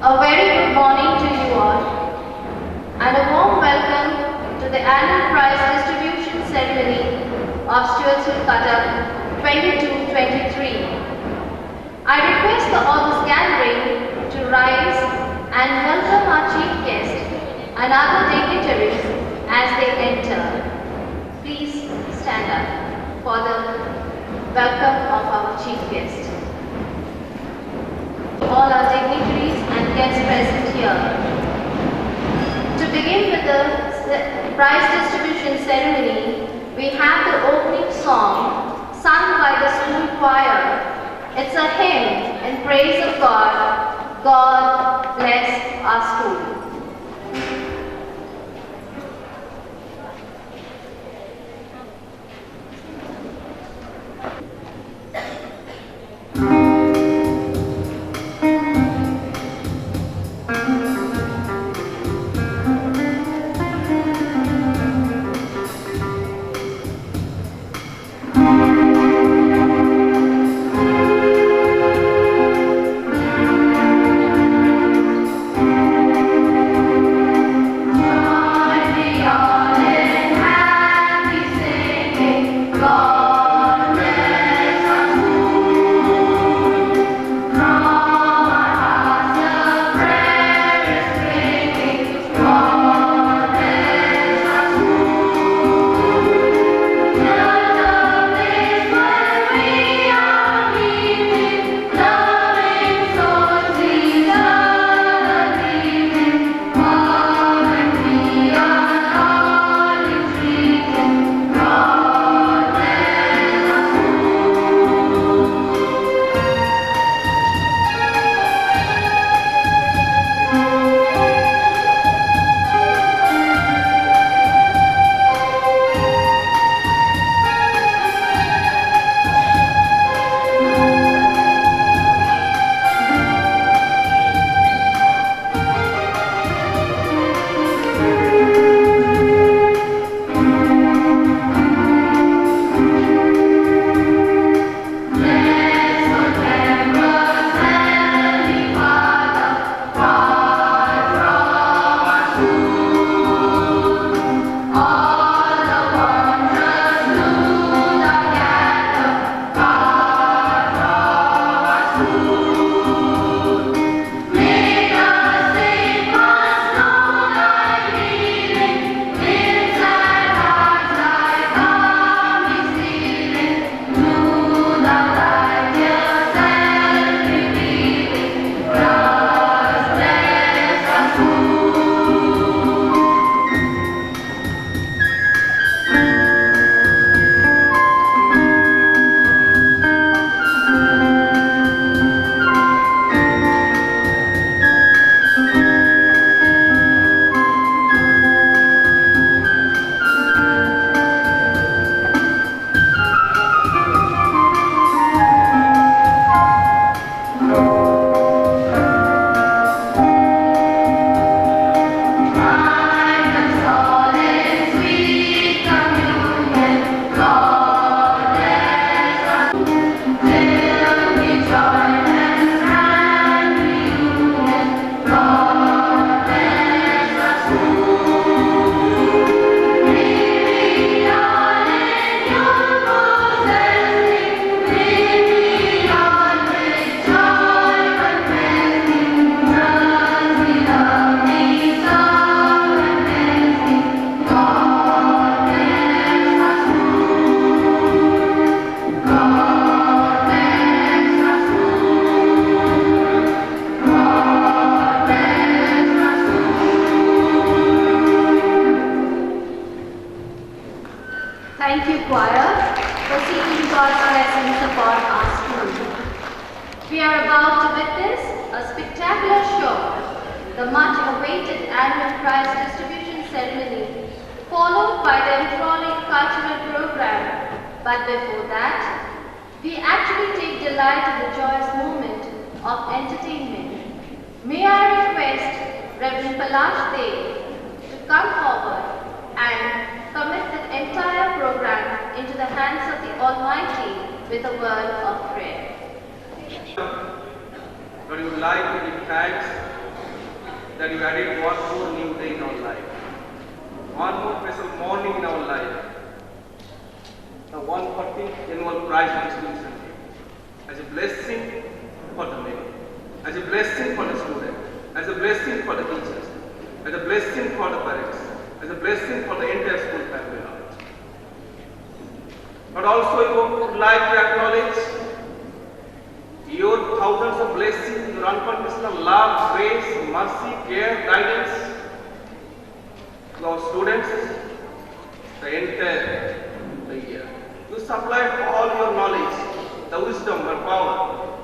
A very good morning to you all, and a warm welcome to the annual prize distribution ceremony of Stewart Cuttack 22-23. I request the August gathering to rise and welcome our chief guest and other dignitaries as they enter. Please stand up for the welcome of our chief guest. All our dignitaries and guests present here. To begin with the prize distribution ceremony, we have the opening song sung by the school choir. It's a hymn in praise of God. God bless our school. Thank you, choir, for seeking God's blessings upon our school. We are about to witness a spectacular show, the much-awaited annual prize distribution ceremony, followed by the enthralling cultural program. But before that, we actually take delight in the joyous moment of entertainment. May I request Reverend Palash Dev to come forward and commit the entire program into the hands of the Almighty with a word of prayer. Lord, we would like to give thanks that you added one more new day in our life, one more special morning in our life, the 140th annual prize distribution day, as a blessing for the many, as a blessing for the student, as a blessing for the teachers, as a blessing for the parents, as a blessing for the entire school family. But also you would like to acknowledge your thousands of blessings, your unconditional love, grace, mercy, care, guidance to our students the entire year. You supplied all your knowledge, the wisdom and power.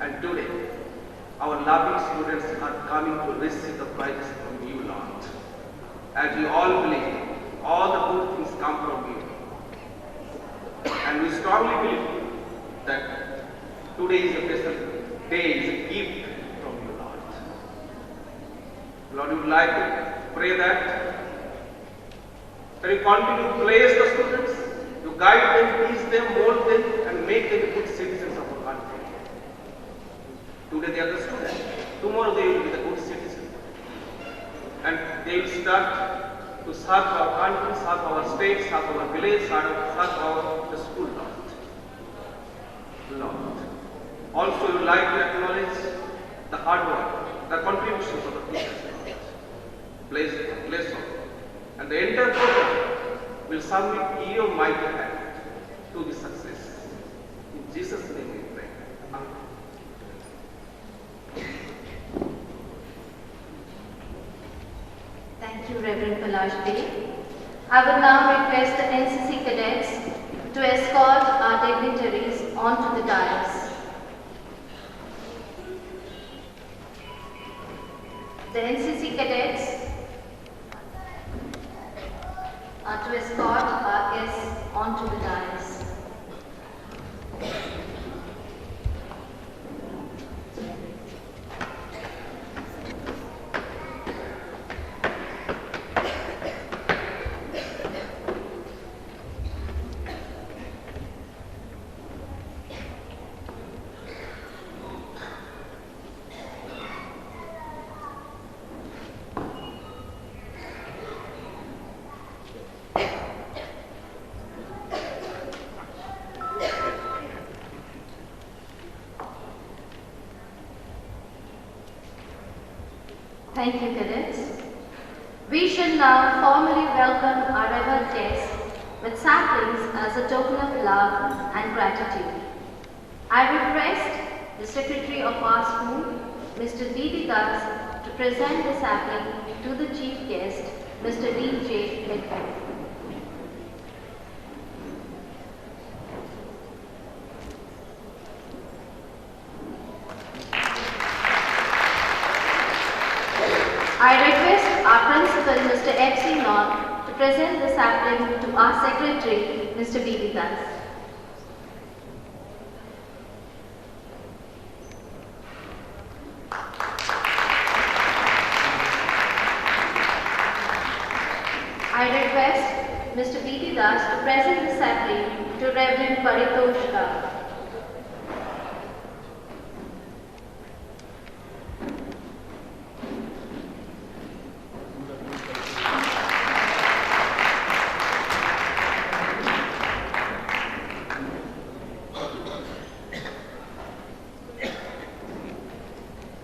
And today, our loving students are coming to receive the prizes from you, Lord. As we all believe, all the good things come from you. And we strongly believe that today is a special day, is a gift from you, Lord. Lord, we would like to pray that you continue to bless the students, you guide them, teach them, mold them, and make them good citizens of our country. Today they are the students, tomorrow they will be the good citizens. And they will start to serve our country, serve our state, serve our village, serve the school, Lord. Also, we would like to acknowledge the hard work, the contributions of the teachers. Bless all. And the entire program will submit your mighty hand to the success. In Jesus' name we pray. Amen. Thank you, Reverend Palash Bey. I would now request the NCC cadets to escort our dignitaries onto the dais. The NCC cadets are to escort our guests onto the dais. Thank you, cadets. We should now formally welcome our revered guests with saplings as a token of love and gratitude. I request the Secretary of our school, Mr. D.D. Das, to present the sapling to the Chief Guest, Mr. D.J. Edward. I request our Principal, Mr. F.C. North, to present the sapling to our Secretary, Mr. B.D. Das. I request Mr. B.D. Das to present the sapling to Reverend Paritoshka.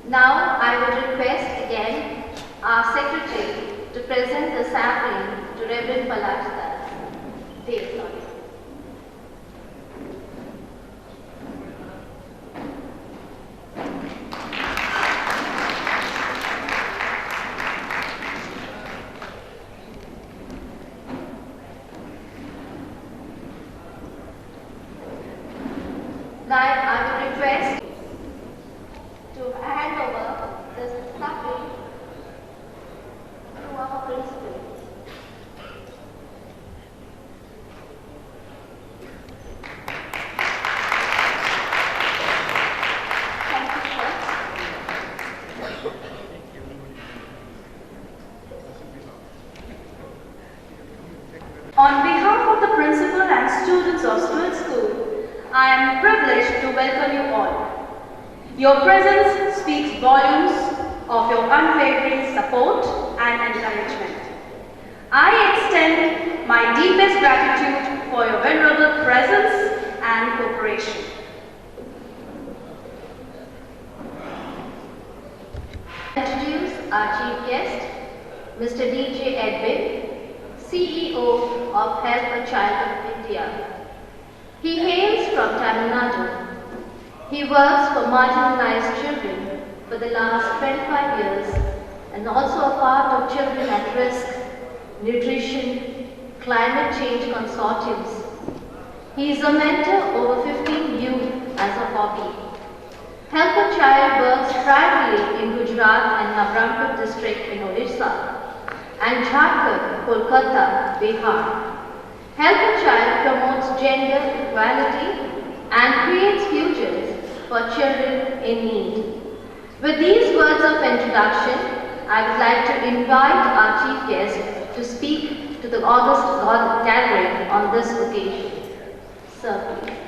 Now I would request again our Secretary to present the sapling to Reverend Palash Das. Dave, sorry. Now I would request to hand over the sapling to our principal. Thank you, sir. On behalf of the principal and students of Stewart School, I am privileged to welcome you all. Your presence speaks volumes of your unwavering support and encouragement. I extend my deepest gratitude for your venerable presence and cooperation. Introduce our chief guest, Mr. D.J. Edwin, CEO of Help a Child of India. He hails from Tamil Nadu. He works for marginalized children for the last 25 years and also a part of Children at Risk, Nutrition, Climate Change Consortiums. He is a mentor over 15 youth as a hobby. Help a Child works primarily in Gujarat and Navranpur district in Odisha and Jharkhand, Kolkata, Bihar. Help a Child promotes gender equality and creates futures for children in need. With these words of introduction, I would like to invite our chief guest to speak to the august gathering on this occasion. Sir, please.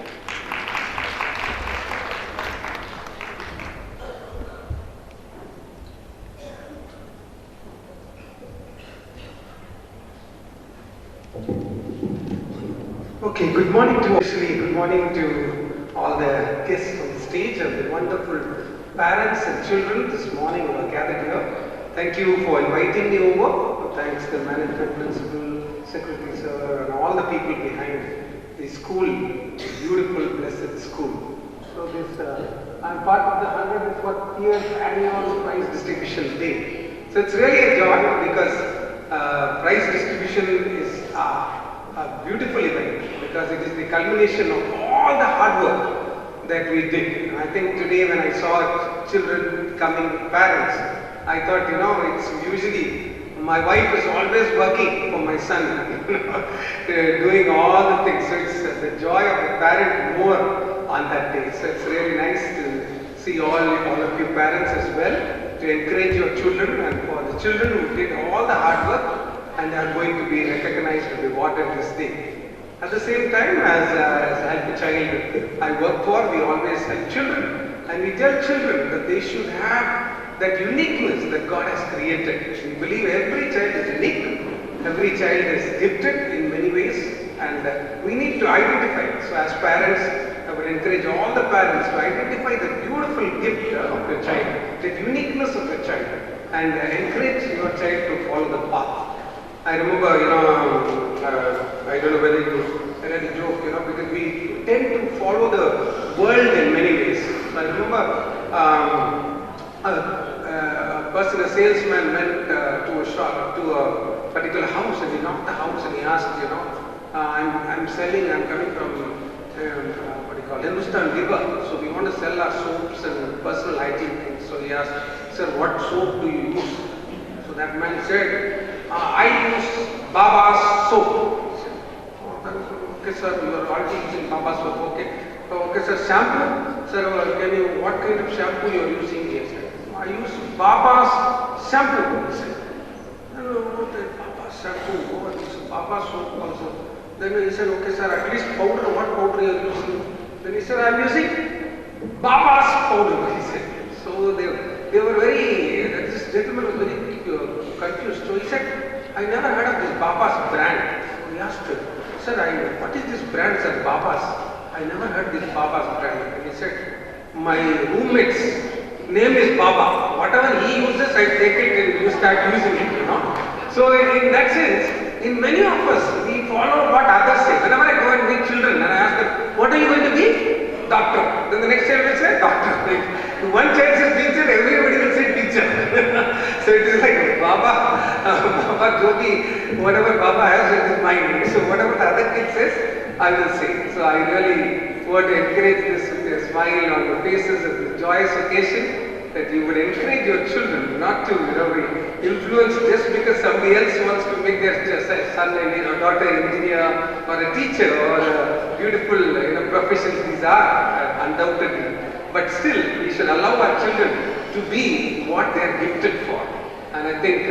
Okay, good morning to all the guests on the stage and the wonderful parents and children this morning who are gathered here. Thank you for inviting me over. Thanks to the management principal, secretary sir, and all the people behind the school, the beautiful, blessed school. So I'm part of the 140th annual prize distribution day. So it's really a joy because prize distribution is a beautiful event because it is the culmination of all the hard work that we did. I think today when I saw children coming with parents, I thought, it's usually my wife is always working for my son, doing all the things. So it's the joy of the parent more on that day. So it's really nice to see all of you parents as well, to encourage your children and for the children who did all the hard work and are going to be recognized and rewarded this day. At the same time, as Help a Child I work for, we always help children. And we tell children that they should have that uniqueness that God has created. We believe every child is unique, every child is gifted in many ways, and we need to identify it. So as parents, I would encourage all the parents to identify the beautiful gift of your child, the uniqueness of your child, and encourage your child to follow the path. I remember, I don't know whether you read a joke, because we tend to follow the world in many ways. So I remember a salesman went to a shop, to a particular house, and he knocked the house and he asked, I'm coming from, Hindustan River, so we want to sell our soaps and personal hygiene things. So he asked, sir, what soap do you use? So that man said, I use Baba's soap. He said, okay sir, you are already using Baba's soap, okay. Okay sir, shampoo. Sir, what kind of shampoo you are using? He said, I use Baba's shampoo. He said, no, Baba's shampoo, I use Baba's soap also. Then he said, okay sir, at least powder, what powder you are using? Then he said, I am using Baba's powder, he said. So they were this gentleman was very confused. So he said, I never heard of this Baba's brand. So he asked him, sir, what is this brand, sir, Baba's? I never heard this Baba's brand. And he said, my roommate's name is Baba. Whatever he uses, I take it and you start using it, So in that sense, in many of us, we follow what others say. Whenever I go and meet children and I ask them, what are you going to be? Doctor. Then the next child will say, doctor. One child says teacher, everybody will say teacher. So it is like Baba Jyoti, whatever Baba has, it is mine. So whatever the other kid says, I will say. So I really want to encourage this with a smile on your faces at this joyous occasion, that you would encourage your children not to be influenced just because somebody else wants to make their son or daughter engineer or a teacher or a beautiful professions these are, undoubtedly. But still, we should allow our children to be what they are gifted for. And I think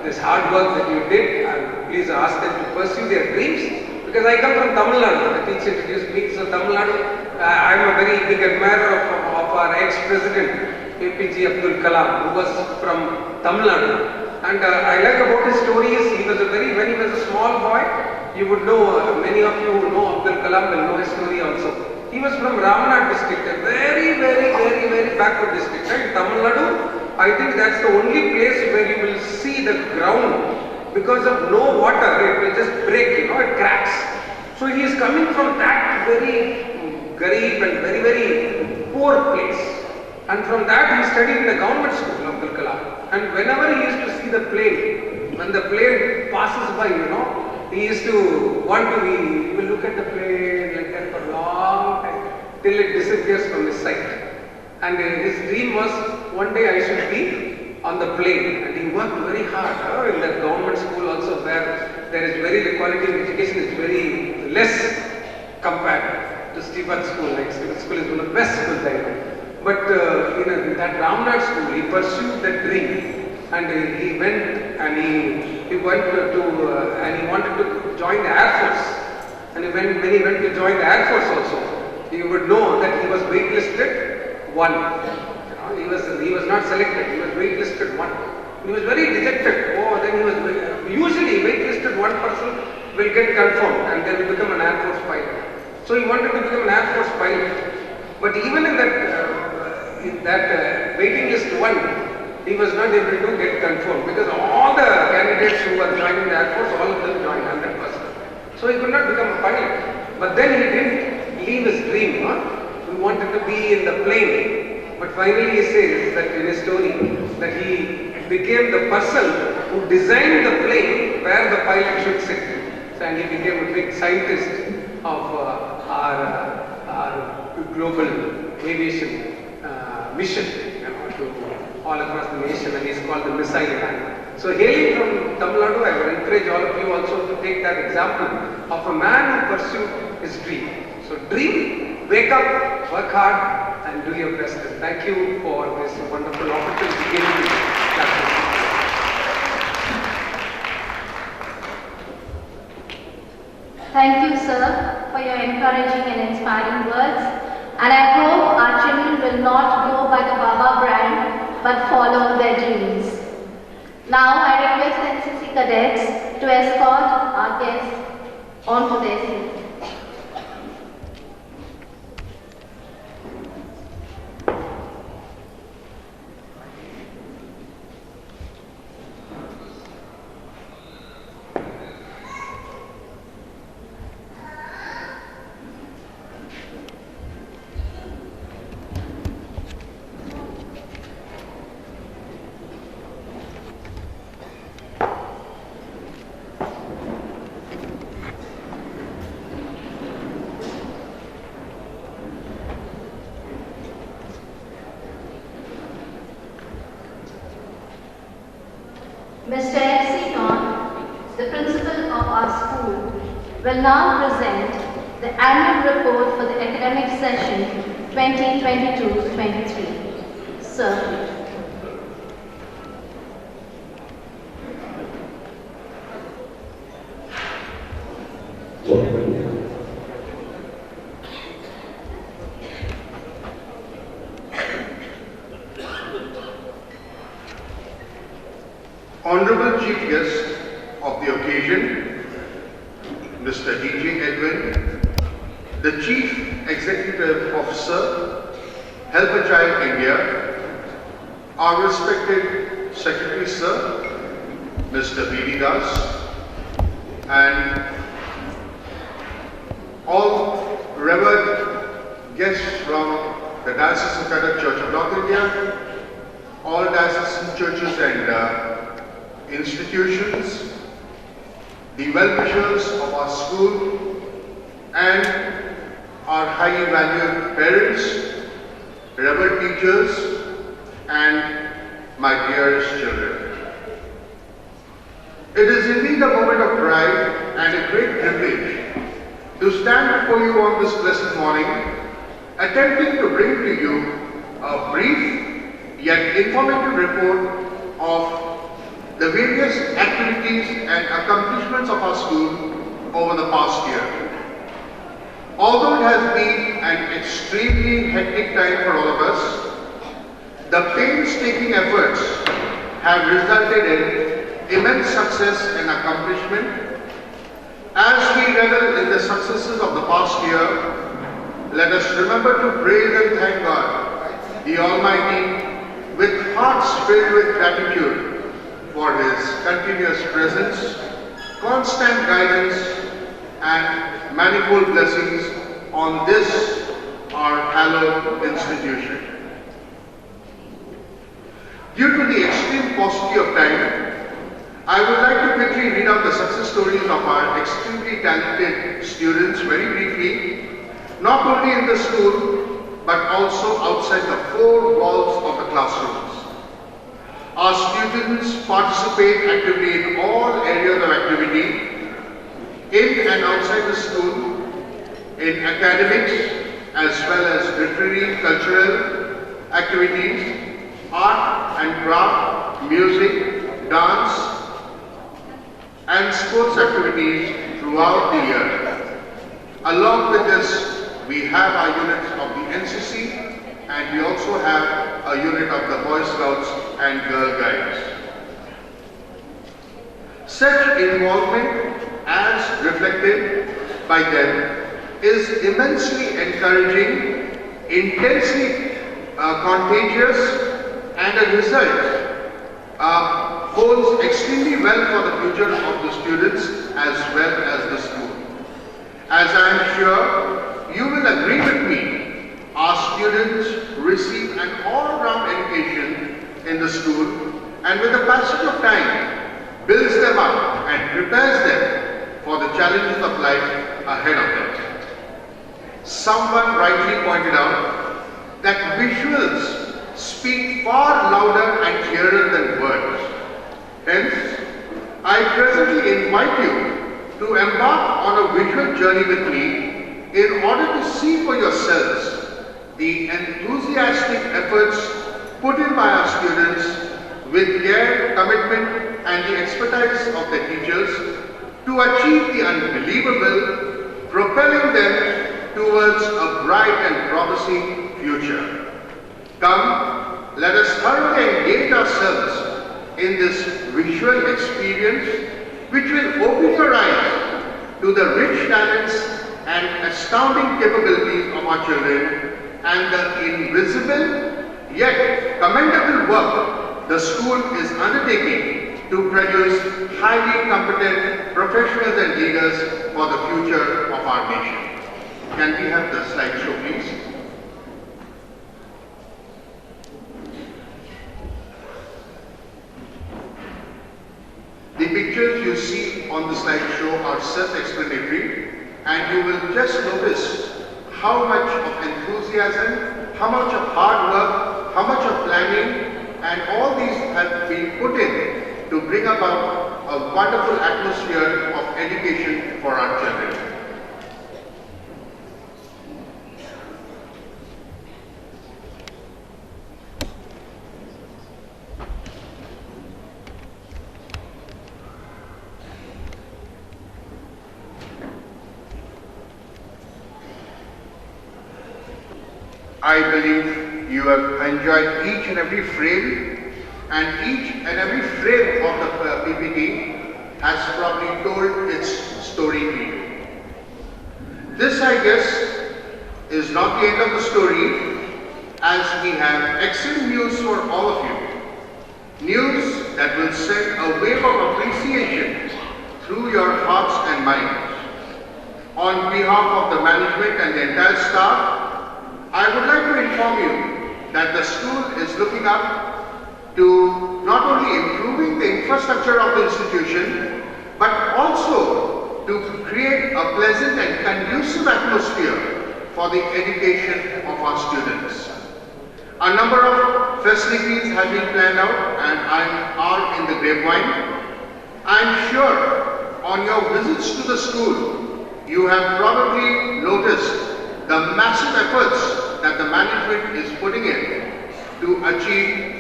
this hard work that you did, please ask them to pursue their dreams. Because I come from Tamil Nadu, the teacher introduced me to Tamil Nadu. I am a very big admirer of our ex-president, APJ Abdul Kalam, who was from Tamil Nadu. And I like about his story is when he was a small boy, you would know, many of you who know Abdul Kalam will know his story also. He was from Ramanad district, a very backward district, right? Tamil Nadu, I think that's the only place where you will see the ground, because of no water, it will just break, it cracks. So he is coming from that very garib and very poor place. And from that he studied in the government school of Abdul Kalam. And whenever he used to see the plane, when the plane passes by, he used to want to be, he will look at the plane like that for a long time, till it disappears from his sight. And his dream was, one day I should be on the plane. And he worked very hard in that government school also, where there is the quality of education is very less compared to Stewart school. Like Stewart school is one of the best schools I know. But in that Ramanad school, he pursued that dream, and he went and he went to and he wanted to join the Air Force. And when he went to join the Air Force also, you would know that he was waitlisted 1. He was not selected. He was waitlisted 1. He was very dejected. Then he was usually waitlisted 1 person will get confirmed and then will become an Air Force pilot. So he wanted to become an Air Force pilot. But even in that waiting list 1, he was not able to get confirmed, because all the candidates who were joining the Air Force, all of them joined 100%. So he could not become a pilot. But then he didn't leave his dream. He wanted to be in the plane. But finally he says that in his story that he became the person who designed the plane where the pilot should sit. And he became a big scientist of our global aviation mission to all across the nation, and he's called the Missile Man. So hailing from Tamil Nadu, I would encourage all of you also to take that example of a man who pursued his dream. So dream, wake up, work hard, and do your best. And thank you for this wonderful opportunity given me. Thank you, sir, for your encouraging and inspiring words. And I hope our children will not go by the Baba brand, but follow their dreams. Now I request NCC cadets to escort our guests onto their seats. Mr. F.C. Don, the principal of our school, will now present the annual report for the academic session 2022-23. Sir. Honorable Chief Guest of the occasion, Mr. D.J. Edwin, the Chief Executive Officer, Help a Child India, our respected Secretary Sir, Mr. B.D. Das, and all revered guests from the Diocese of Cuttack Church of North India, all diocesan churches and institutions, the well-wishers of our school, and our highly valued parents, revered teachers, and my dearest children. It is indeed a moment of pride and a great privilege to stand before you on this blessed morning, attempting to bring to you a brief yet informative report of the various activities and accomplishments of our school over the past year. Although it has been an extremely hectic time for all of us, the painstaking efforts have resulted in immense success and accomplishment. As we revel in the successes of the past year, let us remember to praise and thank God, the Almighty, with hearts filled with gratitude for His continuous presence, constant guidance, and manifold blessings on this, our hallowed institution. Due to the extreme paucity of time, I would like to quickly read out the success stories of our extremely talented students very briefly, not only in the school, but also outside the four walls of the classrooms. Our students participate actively in all areas of activity, in and outside the school, in academics, as well as literary, cultural activities, art and craft, music, dance, and sports activities throughout the year. Along with this, we have our units of the NCC, and we also have a unit of the Boy Scouts and Girl Guides. Such involvement, as reflected by them, is immensely encouraging, intensely contagious, and a result holds extremely well for the future of the students as well as the school. As I am sure you will agree with me, our students receive an all-round education in the school, and with the passage of time, builds them up and prepares them for the challenges of life ahead of them. Someone rightly pointed out that visuals speak far louder and clearer than words. Hence, I presently invite you to embark on a visual journey with me in order to see for yourselves the enthusiastic efforts put in by our students with care, commitment, and the expertise of the teachers to achieve the unbelievable, propelling them towards a bright and promising future. Come, let us thoroughly engage ourselves in this visual experience which will open your eyes to the rich talents and astounding capabilities of our children and the invisible yet commendable work the school is undertaking to produce highly competent professionals and leaders for the future of our nation. Can we have the slideshow, please? The pictures you see on the slideshow are self-explanatory, and you will just notice how much of enthusiasm, how much of hard work, how much of planning, and all these have been put in to bring about a wonderful atmosphere of education for our children. I believe you have enjoyed each and every frame, and each and every frame of the PPT has probably told its story to you. This, I guess, is not the end of the story, as we have excellent news for all of you. News that will send a wave of appreciation through your hearts and minds. On behalf of the management and the entire staff, I would like to inform you that the school is looking up to not only improving the infrastructure of the institution, but also to create a pleasant and conducive atmosphere for the education of our students. A number of festivities have been planned out and are in the grapevine. I am sure on your visits to the school, you have probably noticed the massive efforts that the management is putting in to achieve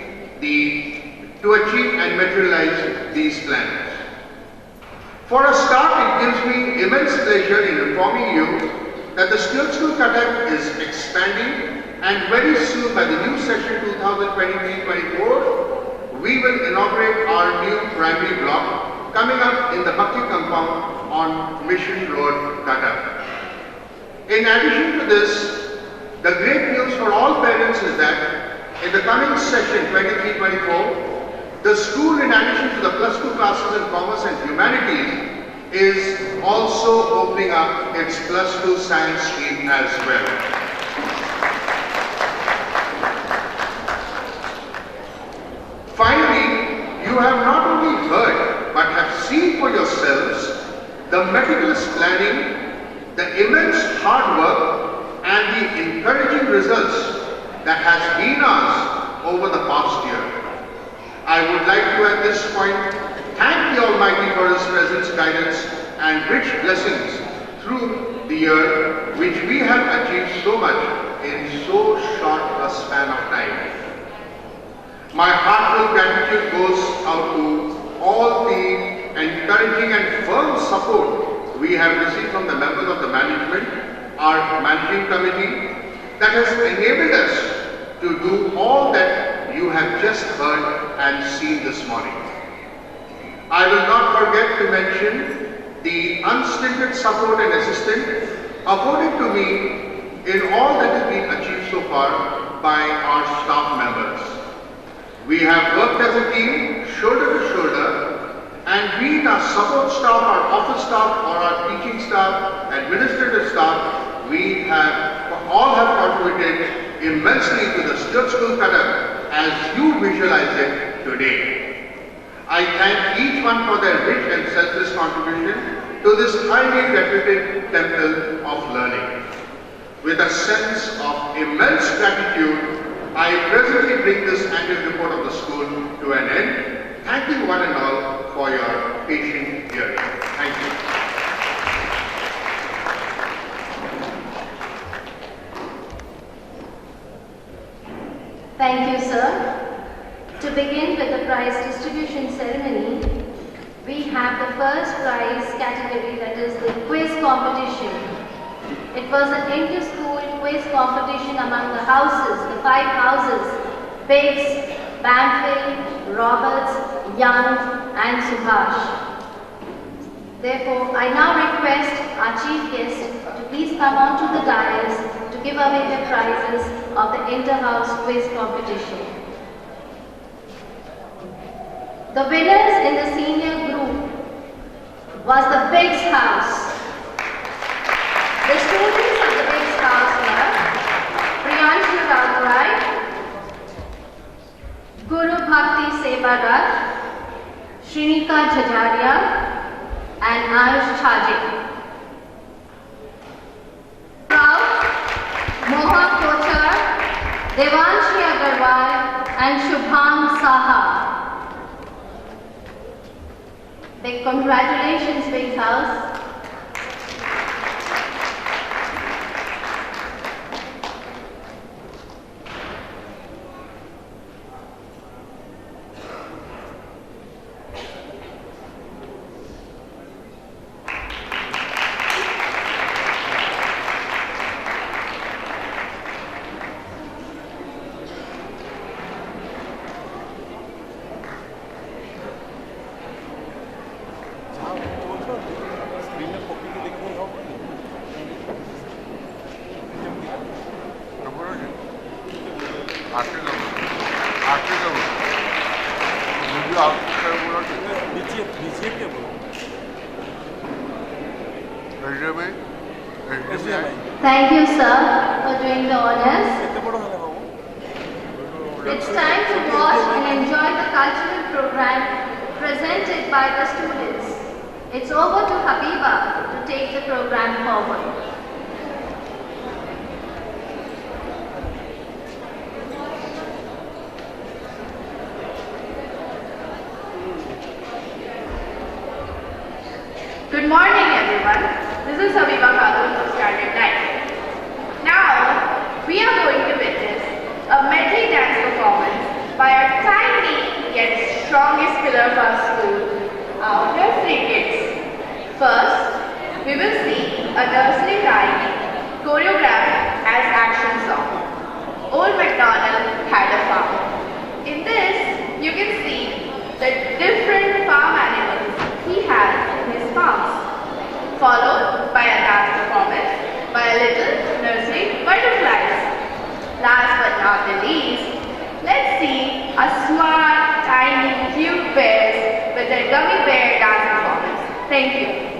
and materialize these plans. For a start, it gives me immense pleasure in informing you that the Stewart School Cuttack is expanding, and very soon by the new session 2023-24, we will inaugurate our new primary block coming up in the Bhakti compound on Mission Road, Cuttack. In addition to this, the great news for all parents is that in the coming session 23-24, the school, in addition to the plus 2 classes in commerce and humanities, is also opening up its plus 2 science stream as well. Finally, you have not only heard but have seen for yourselves the meticulous planning, the immense hard work, and the encouraging results that has been ours over the past year. I would like to at this point thank the Almighty for His presence, guidance, and rich blessings through the year, which we have achieved so much in so short a span of time. My heartfelt gratitude goes out to all the encouraging and firm support we have received from the members of the management, our managing committee, that has enabled us to do all that you have just heard and seen this morning. I will not forget to mention the unstinted support and assistance afforded to me in all that has been achieved so far by our staff members. We have worked as a team, shoulder to shoulder, and be it our support staff, our office staff, or our teaching staff, administrative staff, we all have contributed immensely to the Stewart School Cuttack as you visualize it today. I thank each one for their rich and selfless contribution to this highly reputed temple of learning. With a sense of immense gratitude, I presently bring this annual report of the school to an end, thanking one and all for your patient hearing. Thank you. Thank you, sir. To begin with the prize distribution ceremony, we have the first prize category, that is the quiz competition. It was an inter-school quiz competition among the houses, the 5 houses, Biggs, Banfield, Roberts, Young, and Subhash. Therefore, I now request our chief guest to please come onto the dais to give away the prizes of the inter-house quiz competition. The winners in the senior group was the Biggs house. The students of the Biggs house were Priyanshu Raghurai, Guru Bhakti Sebarat, Shrinika Jajaria, and Ayush Chaji. Proud, Mohan Kochar, Devanshi Agarwal, and Shubham Saha. Big congratulations, Biggs house. Thank you, sir, for doing the honors. It's time to watch and enjoy the cultural program presented by the students. It's over to Habiba to take the program forward. Good morning, everyone. This is Habiba Khatun of Standard 9. Now, we are going to witness a medley dance performance by our tiny yet strongest pillar of our school, our nursery kids. First, we will see a nursery rhyme not the least, let's see a smart, tiny, cute bears with their gummy bear dance performance. Thank you.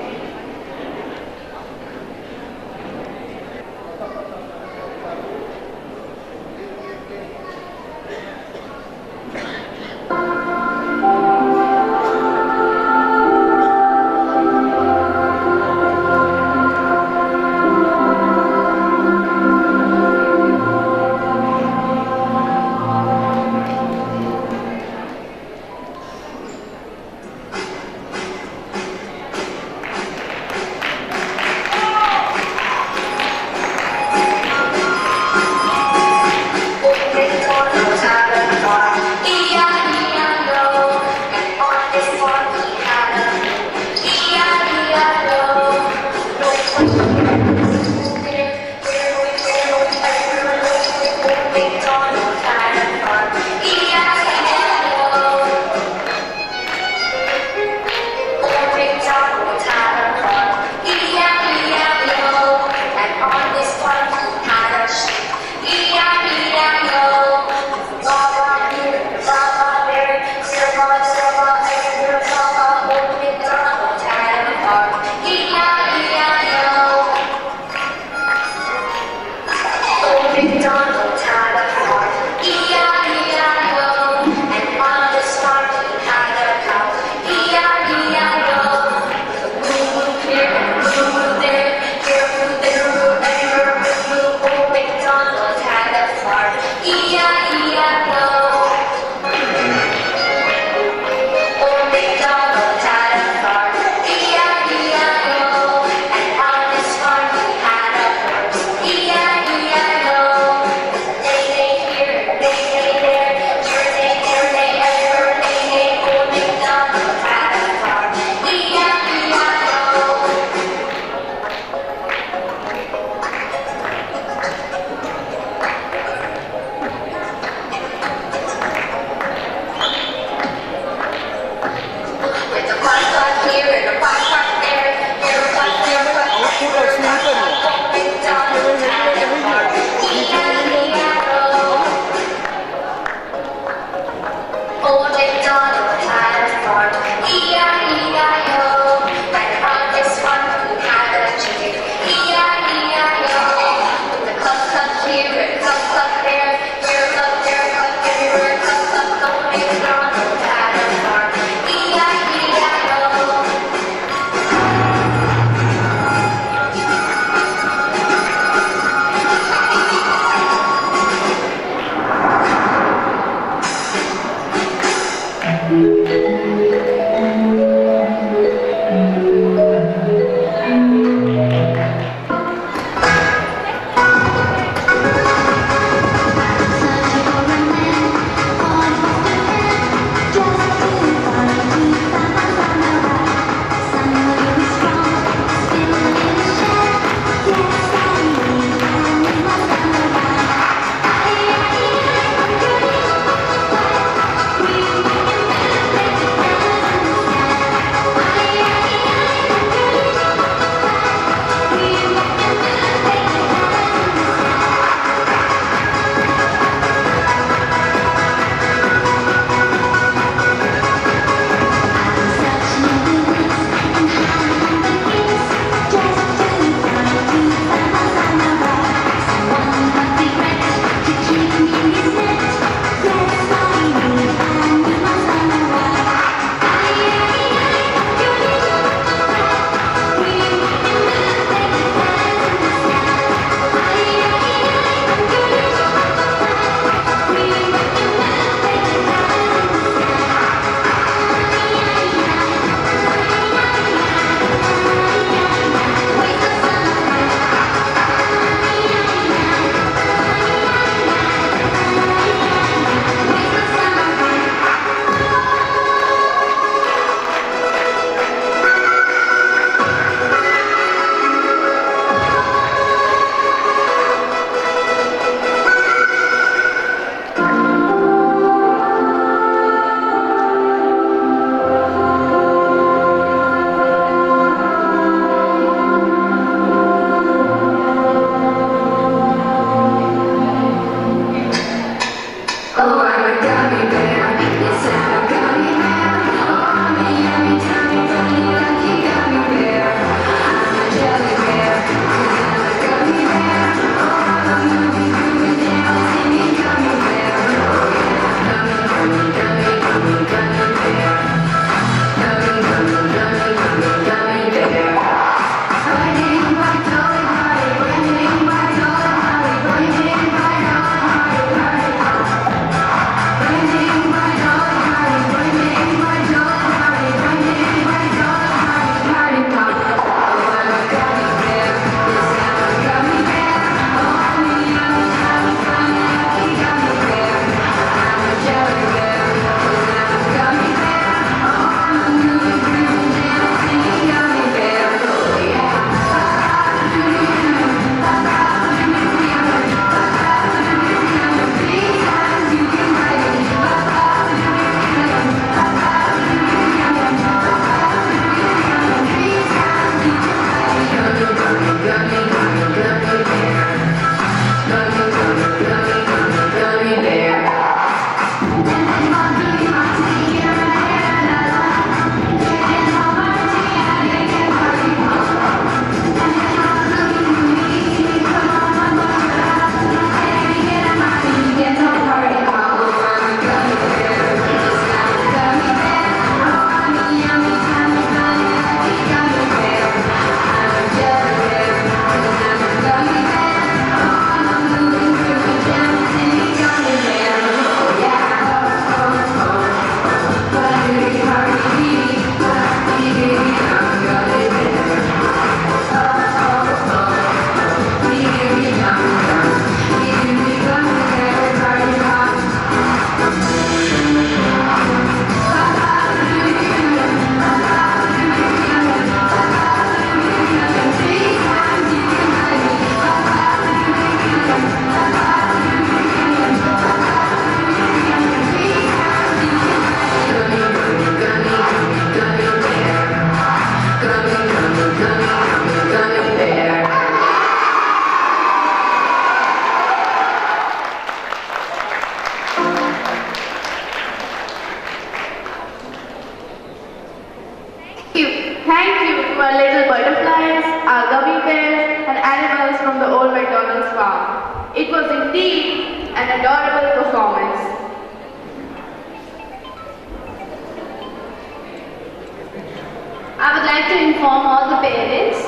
like to inform all the parents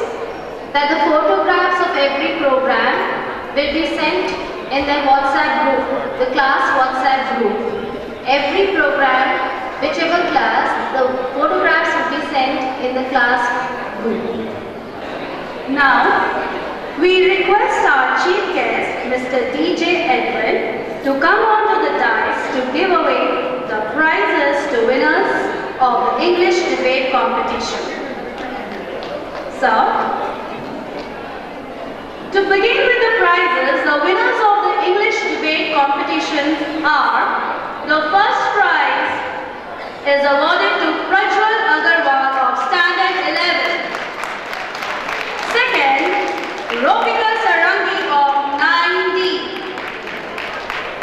that the photographs of every program will be sent in the WhatsApp group, the class WhatsApp group. Every program, whichever class, the photographs will be sent in the class group. Now, we request our chief guest, Mr. DJ Edwin, to come onto the dais to give away the prizes to winners of the English debate competition. So, to begin with the prizes, the winners of the English debate competition are: the first prize is awarded to Prajwal Agarwal of Standard 11. Second, Ropika Sarangi of 9D.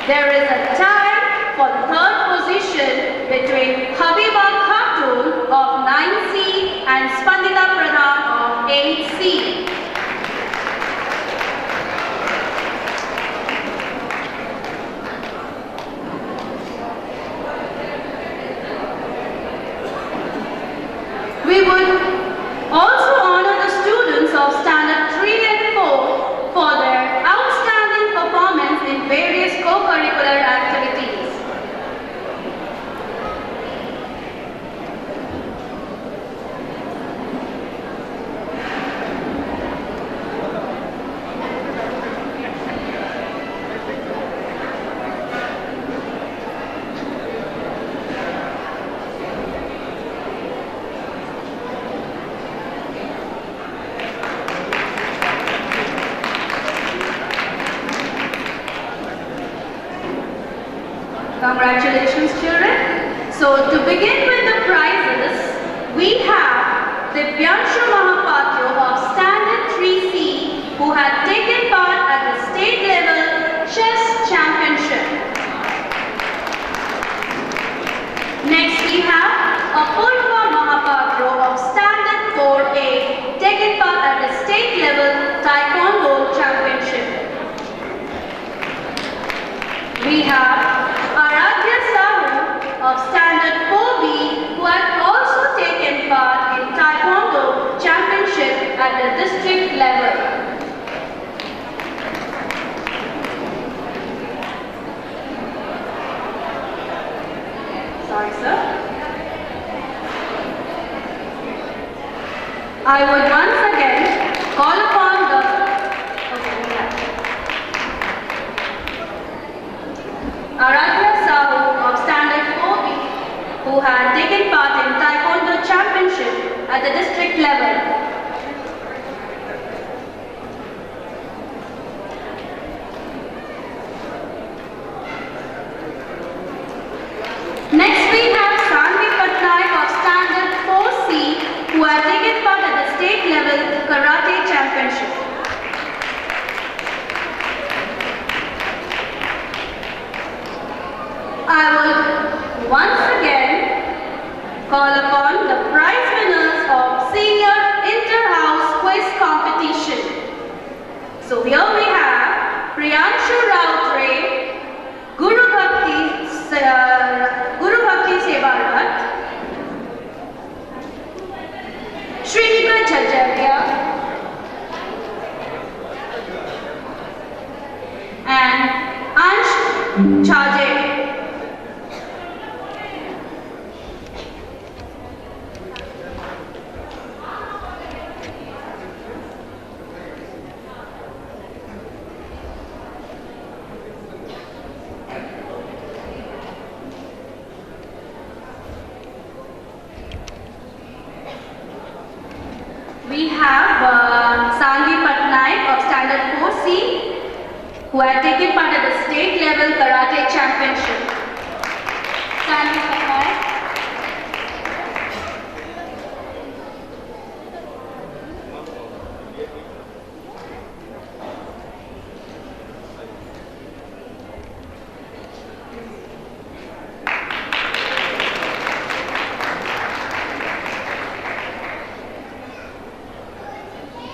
There is a tie for the third position between Habiba Khatun of 9C and Spandita Pradhan of 8C. We would also honor the students of Standard 3 and 4 for their outstanding performance in various co-curricular activities. Congratulations, children. So, to begin with the prizes, we have Divyanshu Mahapatra of Standard 3C, who had taken part at the state level chess championship. Next, we have Apurva Mahapatra of Standard 4A, taken part at the state level taekwondo championship. We have Aradhya Sahu of Standard 4B, who had also taken part in Taekwondo Championship at the district level. Sorry, sir. I would once again call upon the Aradhya Sahu of Standard 4B, who had taken part in Taekwondo Championship at the district level. Next we have Sanvi Patnaik of Standard 4C, who had taken part at the state level Karate Championship. I would once again call upon the prize winners of Senior Inter-House Quiz Competition. So here we have Priyanshu Rautre, Guru Bhakti Sevarat, Shrinika Jajaria, and Ansh Chaje. We have Sanvi Patnaik of Standard 4C, who had taken part at the state level Karate Championship. Sanvi Patnaik.